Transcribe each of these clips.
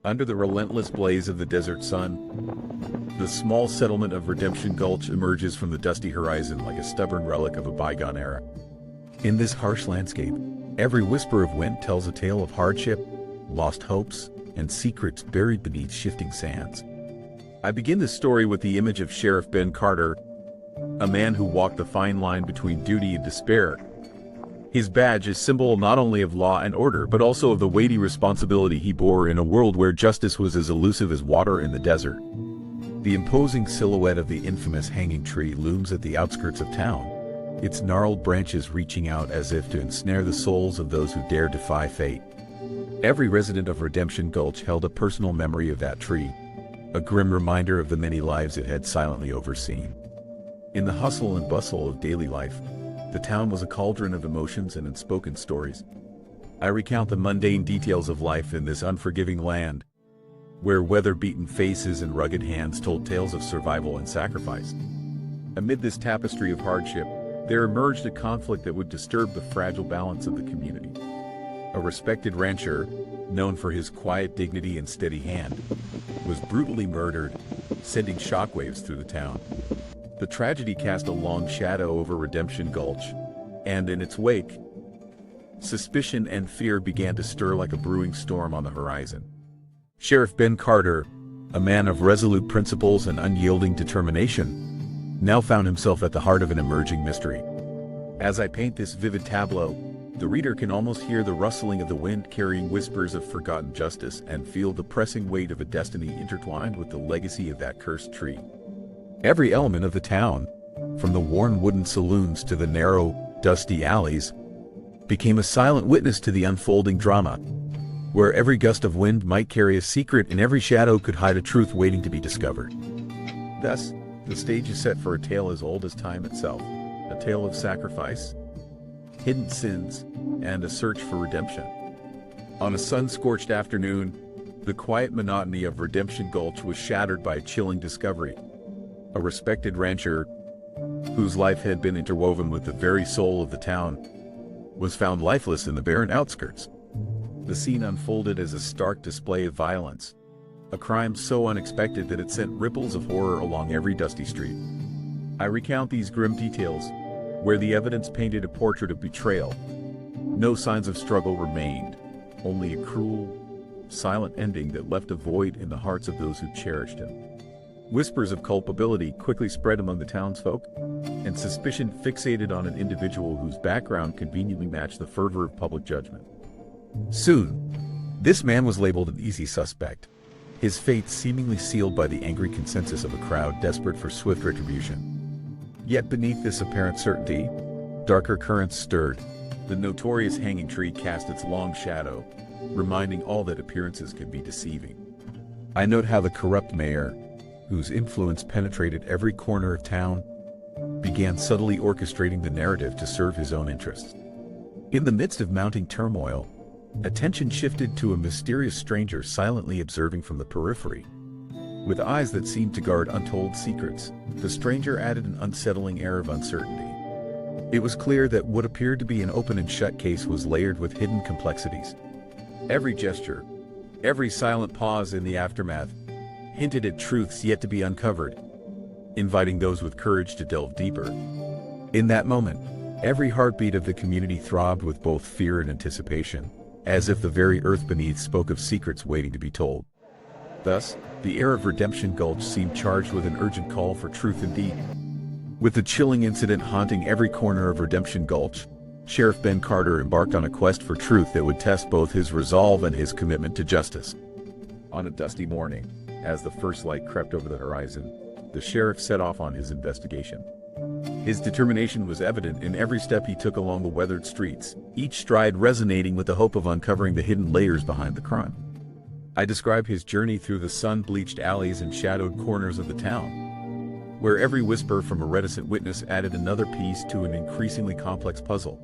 Under the relentless blaze of the desert sun, the small settlement of Redemption Gulch emerges from the dusty horizon like a stubborn relic of a bygone era. In this harsh landscape, every whisper of wind tells a tale of hardship, lost hopes, and secrets buried beneath shifting sands. I begin this story with the image of Sheriff Ben Carter, a man who walked the fine line between duty and despair. His badge is symbol not only of law and order, but also of the weighty responsibility he bore in a world where justice was as elusive as water in the desert. The imposing silhouette of the infamous hanging tree looms at the outskirts of town, its gnarled branches reaching out as if to ensnare the souls of those who dare defy fate. Every resident of Redemption Gulch held a personal memory of that tree, a grim reminder of the many lives it had silently overseen. In the hustle and bustle of daily life, the town was a cauldron of emotions and unspoken stories. I recount the mundane details of life in this unforgiving land, where weather-beaten faces and rugged hands told tales of survival and sacrifice. Amid this tapestry of hardship, there emerged a conflict that would disturb the fragile balance of the community. A respected rancher, known for his quiet dignity and steady hand, was brutally murdered, sending shockwaves through the town. The tragedy cast a long shadow over Redemption Gulch, and in its wake, suspicion and fear began to stir like a brewing storm on the horizon. Sheriff Ben Carter, a man of resolute principles and unyielding determination, now found himself at the heart of an emerging mystery. As I paint this vivid tableau, the reader can almost hear the rustling of the wind carrying whispers of forgotten justice and feel the pressing weight of a destiny intertwined with the legacy of that cursed tree. Every element of the town, from the worn wooden saloons to the narrow, dusty alleys, became a silent witness to the unfolding drama, where every gust of wind might carry a secret and every shadow could hide a truth waiting to be discovered. Thus, the stage is set for a tale as old as time itself, a tale of sacrifice, hidden sins, and a search for redemption. On a sun-scorched afternoon, the quiet monotony of Redemption Gulch was shattered by a chilling discovery. A respected rancher, whose life had been interwoven with the very soul of the town, was found lifeless in the barren outskirts. The scene unfolded as a stark display of violence, a crime so unexpected that it sent ripples of horror along every dusty street. I recount these grim details, where the evidence painted a portrait of betrayal. No signs of struggle remained, only a cruel, silent ending that left a void in the hearts of those who cherished him. Whispers of culpability quickly spread among the townsfolk, and suspicion fixated on an individual whose background conveniently matched the fervor of public judgment. Soon, this man was labeled an easy suspect, his fate seemingly sealed by the angry consensus of a crowd desperate for swift retribution. Yet beneath this apparent certainty, darker currents stirred. The notorious hanging tree cast its long shadow, reminding all that appearances can be deceiving. I note how the corrupt mayor, whose influence penetrated every corner of town, began subtly orchestrating the narrative to serve his own interests. In the midst of mounting turmoil, attention shifted to a mysterious stranger silently observing from the periphery. With eyes that seemed to guard untold secrets, the stranger added an unsettling air of uncertainty. It was clear that what appeared to be an open and shut case was layered with hidden complexities. Every gesture, every silent pause in the aftermath, hinted at truths yet to be uncovered, inviting those with courage to delve deeper. In that moment, every heartbeat of the community throbbed with both fear and anticipation, as if the very earth beneath spoke of secrets waiting to be told. Thus, the air of Redemption Gulch seemed charged with an urgent call for truth and deed. With the chilling incident haunting every corner of Redemption Gulch, Sheriff Ben Carter embarked on a quest for truth that would test both his resolve and his commitment to justice. On a dusty morning, as the first light crept over the horizon, the sheriff set off on his investigation. His determination was evident in every step he took along the weathered streets, each stride resonating with the hope of uncovering the hidden layers behind the crime. I describe his journey through the sun-bleached alleys and shadowed corners of the town, where every whisper from a reticent witness added another piece to an increasingly complex puzzle.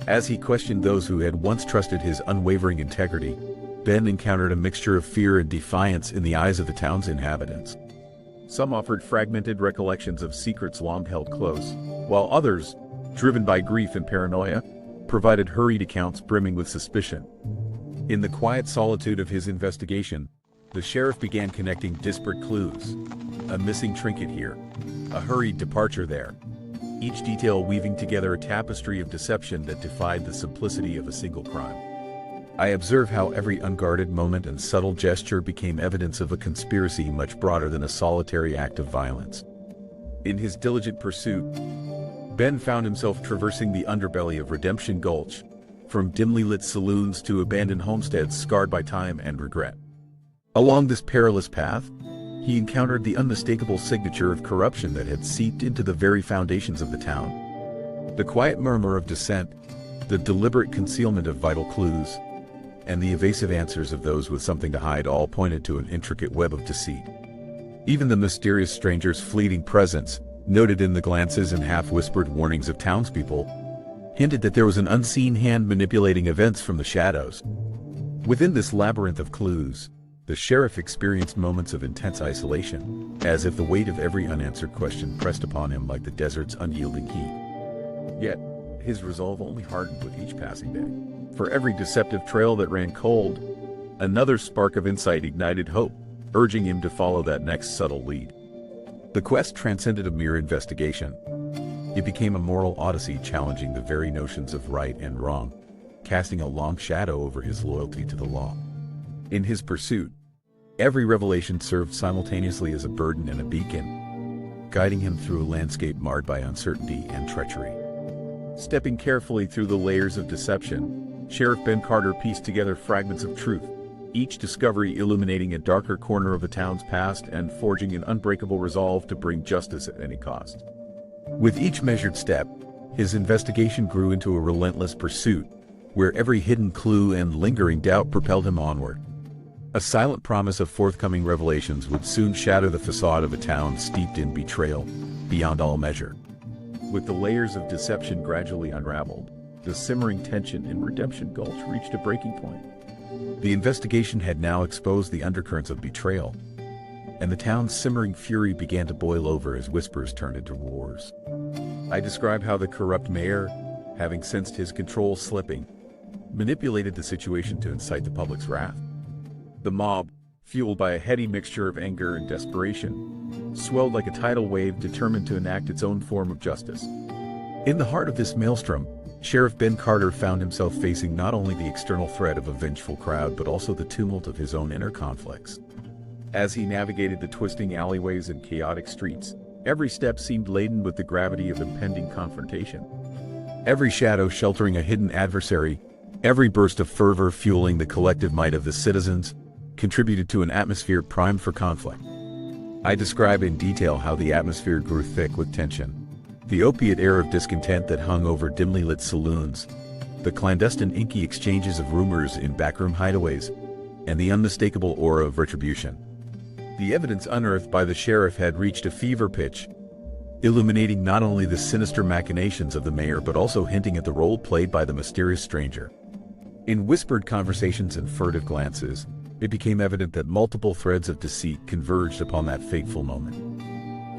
As he questioned those who had once trusted his unwavering integrity, Ben encountered a mixture of fear and defiance in the eyes of the town's inhabitants. Some offered fragmented recollections of secrets long held close, while others, driven by grief and paranoia, provided hurried accounts brimming with suspicion. In the quiet solitude of his investigation, The sheriff began connecting disparate clues. A missing trinket here, a hurried departure there, each detail weaving together a tapestry of deception that defied the simplicity of a single crime. I observe how every unguarded moment and subtle gesture became evidence of a conspiracy much broader than a solitary act of violence. In his diligent pursuit, Ben found himself traversing the underbelly of Redemption Gulch, from dimly lit saloons to abandoned homesteads scarred by time and regret. Along this perilous path, he encountered the unmistakable signature of corruption that had seeped into the very foundations of the town. The quiet murmur of dissent, the deliberate concealment of vital clues, and the evasive answers of those with something to hide all pointed to an intricate web of deceit. Even the mysterious stranger's fleeting presence, noted in the glances and half-whispered warnings of townspeople, hinted that there was an unseen hand manipulating events from the shadows. Within this labyrinth of clues, the sheriff experienced moments of intense isolation, as if the weight of every unanswered question pressed upon him like the desert's unyielding heat. Yet, his resolve only hardened with each passing day. For every deceptive trail that ran cold, another spark of insight ignited hope, urging him to follow that next subtle lead. The quest transcended a mere investigation. It became a moral odyssey challenging the very notions of right and wrong, casting a long shadow over his loyalty to the law. In his pursuit, every revelation served simultaneously as a burden and a beacon, guiding him through a landscape marred by uncertainty and treachery. Stepping carefully through the layers of deception, Sheriff Ben Carter pieced together fragments of truth, each discovery illuminating a darker corner of the town's past and forging an unbreakable resolve to bring justice at any cost. With each measured step, his investigation grew into a relentless pursuit, where every hidden clue and lingering doubt propelled him onward. A silent promise of forthcoming revelations would soon shatter the facade of a town steeped in betrayal, beyond all measure. With the layers of deception gradually unraveled, the simmering tension in Redemption Gulch reached a breaking point. The investigation had now exposed the undercurrents of betrayal, and the town's simmering fury began to boil over as whispers turned into roars. I describe how the corrupt mayor, having sensed his control slipping, manipulated the situation to incite the public's wrath. The mob, fueled by a heady mixture of anger and desperation, swelled like a tidal wave determined to enact its own form of justice. In the heart of this maelstrom, Sheriff Ben Carter found himself facing not only the external threat of a vengeful crowd but also the tumult of his own inner conflicts. As he navigated the twisting alleyways and chaotic streets, every step seemed laden with the gravity of impending confrontation. Every shadow sheltering a hidden adversary, every burst of fervor fueling the collective might of the citizens, contributed to an atmosphere primed for conflict. I describe in detail how the atmosphere grew thick with tension. The opiate air of discontent that hung over dimly lit saloons, the clandestine inky exchanges of rumors in backroom hideaways, and the unmistakable aura of retribution. The evidence unearthed by the sheriff had reached a fever pitch, illuminating not only the sinister machinations of the mayor but also hinting at the role played by the mysterious stranger. In whispered conversations and furtive glances, it became evident that multiple threads of deceit converged upon that fateful moment.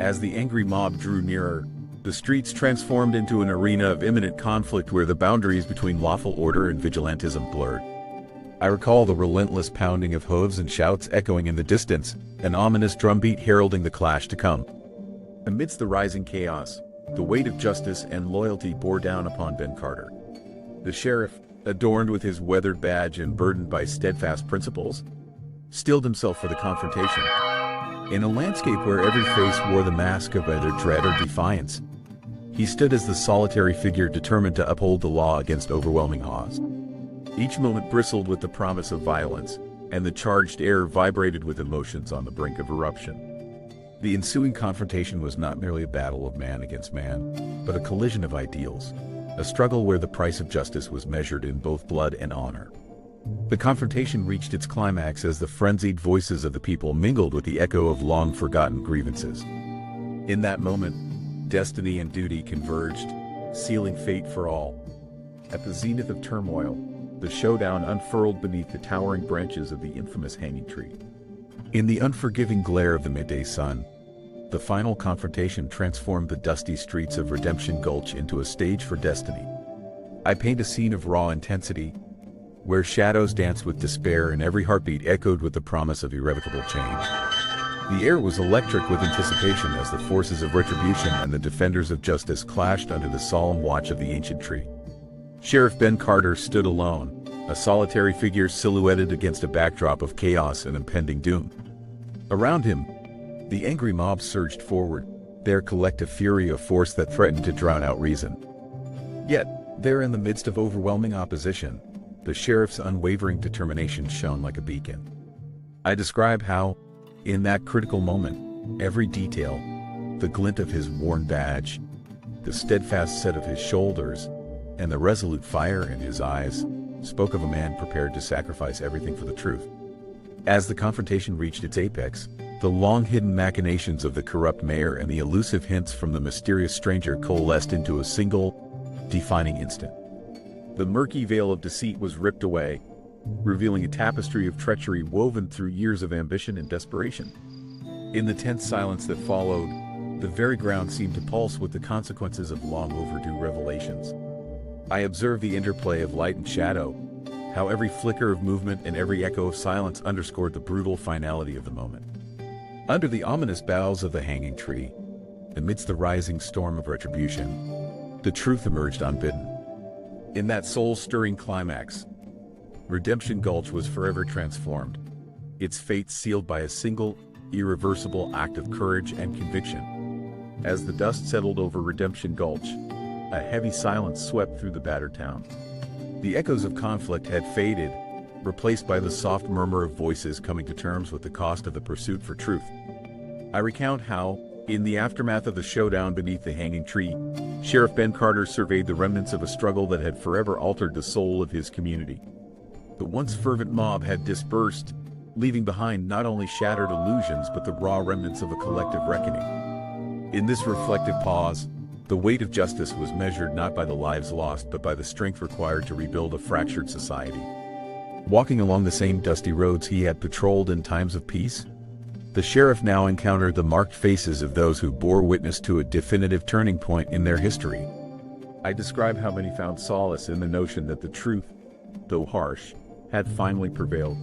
As the angry mob drew nearer, the streets transformed into an arena of imminent conflict where the boundaries between lawful order and vigilantism blurred. I recall the relentless pounding of hooves and shouts echoing in the distance, an ominous drumbeat heralding the clash to come. Amidst the rising chaos, the weight of justice and loyalty bore down upon Ben Carter. The sheriff, adorned with his weathered badge and burdened by steadfast principles, steeled himself for the confrontation. In a landscape where every face wore the mask of either dread or defiance, he stood as the solitary figure determined to uphold the law against overwhelming odds. Each moment bristled with the promise of violence, and the charged air vibrated with emotions on the brink of eruption. The ensuing confrontation was not merely a battle of man against man, but a collision of ideals, a struggle where the price of justice was measured in both blood and honor. The confrontation reached its climax as the frenzied voices of the people mingled with the echo of long-forgotten grievances. In that moment, destiny and duty converged, sealing fate for all. At the zenith of turmoil, the showdown unfurled beneath the towering branches of the infamous hanging tree. In the unforgiving glare of the midday sun, the final confrontation transformed the dusty streets of Redemption Gulch into a stage for destiny. I paint a scene of raw intensity, where shadows danced with despair and every heartbeat echoed with the promise of irrevocable change. The air was electric with anticipation as the forces of retribution and the defenders of justice clashed under the solemn watch of the ancient tree. Sheriff Ben Carter stood alone, a solitary figure silhouetted against a backdrop of chaos and impending doom. Around him, the angry mob surged forward, their collective fury a force that threatened to drown out reason. Yet, there in the midst of overwhelming opposition, the sheriff's unwavering determination shone like a beacon. I describe how, in that critical moment, every detail, the glint of his worn badge, the steadfast set of his shoulders, and the resolute fire in his eyes, spoke of a man prepared to sacrifice everything for the truth. As the confrontation reached its apex, the long-hidden machinations of the corrupt mayor and the elusive hints from the mysterious stranger coalesced into a single, defining instant. The murky veil of deceit was ripped away, revealing a tapestry of treachery woven through years of ambition and desperation. In the tense silence that followed, the very ground seemed to pulse with the consequences of long-overdue revelations. I observed the interplay of light and shadow, how every flicker of movement and every echo of silence underscored the brutal finality of the moment. Under the ominous boughs of the hanging tree, amidst the rising storm of retribution, the truth emerged unbidden. In that soul-stirring climax, Redemption Gulch was forever transformed, its fate sealed by a single, irreversible act of courage and conviction. As the dust settled over Redemption Gulch, a heavy silence swept through the battered town. The echoes of conflict had faded, replaced by the soft murmur of voices coming to terms with the cost of the pursuit for truth. I recount how, in the aftermath of the showdown beneath the hanging tree, Sheriff Ben Carter surveyed the remnants of a struggle that had forever altered the soul of his community. The once fervent mob had dispersed, leaving behind not only shattered illusions but the raw remnants of a collective reckoning. In this reflective pause, the weight of justice was measured not by the lives lost but by the strength required to rebuild a fractured society. Walking along the same dusty roads he had patrolled in times of peace, the sheriff now encountered the marked faces of those who bore witness to a definitive turning point in their history. I describe how many found solace in the notion that the truth, though harsh, had finally prevailed.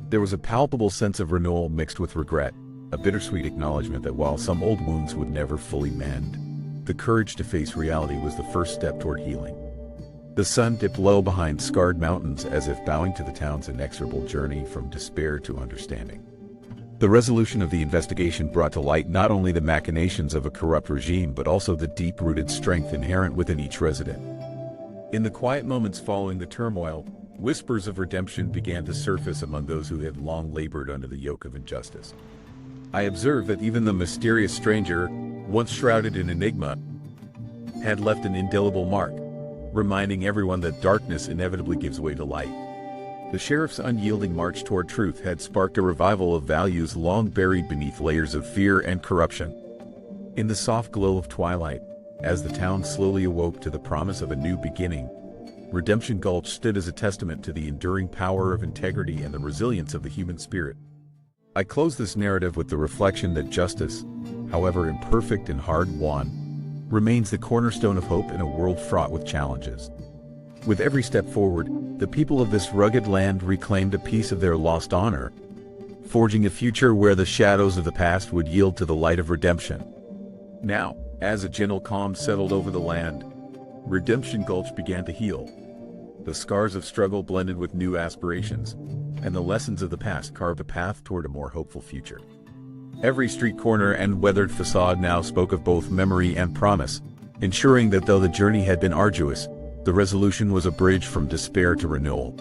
There was a palpable sense of renewal mixed with regret, a bittersweet acknowledgement that while some old wounds would never fully mend, the courage to face reality was the first step toward healing. The sun dipped low behind scarred mountains as if bowing to the town's inexorable journey from despair to understanding. The resolution of the investigation brought to light not only the machinations of a corrupt regime but also the deep-rooted strength inherent within each resident. In the quiet moments following the turmoil, whispers of redemption began to surface among those who had long labored under the yoke of injustice. I observed that even the mysterious stranger, once shrouded in enigma, had left an indelible mark, reminding everyone that darkness inevitably gives way to light. The sheriff's unyielding march toward truth had sparked a revival of values long buried beneath layers of fear and corruption. In the soft glow of twilight, as the town slowly awoke to the promise of a new beginning, Redemption Gulch stood as a testament to the enduring power of integrity and the resilience of the human spirit. I close this narrative with the reflection that justice, however imperfect and hard-won, remains the cornerstone of hope in a world fraught with challenges. With every step forward, the people of this rugged land reclaimed a piece of their lost honor, forging a future where the shadows of the past would yield to the light of redemption. Now, as a gentle calm settled over the land, Redemption Gulch began to heal. The scars of struggle blended with new aspirations, and the lessons of the past carved a path toward a more hopeful future. Every street corner and weathered facade now spoke of both memory and promise, ensuring that though the journey had been arduous, the resolution was a bridge from despair to renewal.